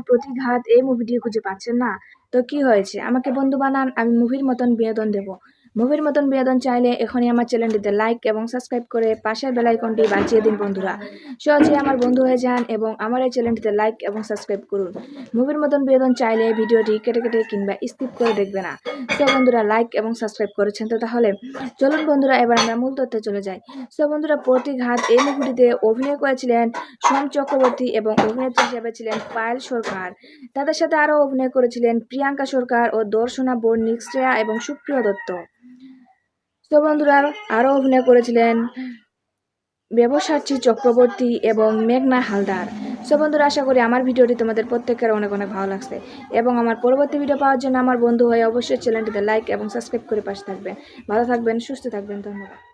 প্রতিঘাত এই মুভিটি খুঁজে পাচ্ছেন না? তো কি হয়েছে? আমাকে বন্ধু বানান, আমি মুভির মতন বিনোদন দেব। মুভির মতন বিনোদন চাইলে এখনই আমার চ্যানেলটিতে লাইক এবং সাবস্ক্রাইব করে পাশের বেল আইকনটি বাজিয়ে দিন বন্ধুরা। সহজে আমার বন্ধু হয়ে যান এবং আমার এই চ্যানেলটিতে লাইক এবং সাবস্ক্রাইব করুন। মুভির মতন বিনোদন চাইলে ভিডিওটি কেটে কেটে কিংবা স্কিপ করে দেখবে না। তো বন্ধুরা লাইক এবং সাবস্ক্রাইব করেছেন তো তাহলে চলুন বন্ধুরা এবার আমরা মূল তথ্যে চলে যাই। তো বন্ধুরা প্রতিঘাত এই মুভিটিতে অভিনয় করেছিলেন সোম চক্রবর্তী এবং অভিনেত্রী হিসেবে ছিলেন পায়েল সরকার। তাদের সাথে আরও অভিনয় করেছিলেন প্রিয়াঙ্কা সরকার ও দর্শনা বর্ণিক, শ্রেয়া এবং সুপ্রিয় দত্ত। তো বন্ধুরা আরও অভিনয় করেছিলেন ব্যবসায়ী চক্রবর্তী এবং মেঘনা হালদার। সো বন্ধুরা আশা করি আমার ভিডিওটি তোমাদের প্রত্যেকের অনেক অনেক ভালো লাগছে এবং আমার পরবর্তী ভিডিও পাওয়ার জন্য আমার বন্ধু হয়ে অবশ্যই চ্যানেলটিতে লাইক এবং সাবস্ক্রাইব করে পাশে থাকবেন। ভালো থাকবেন, সুস্থ থাকবেন, ধন্যবাদ।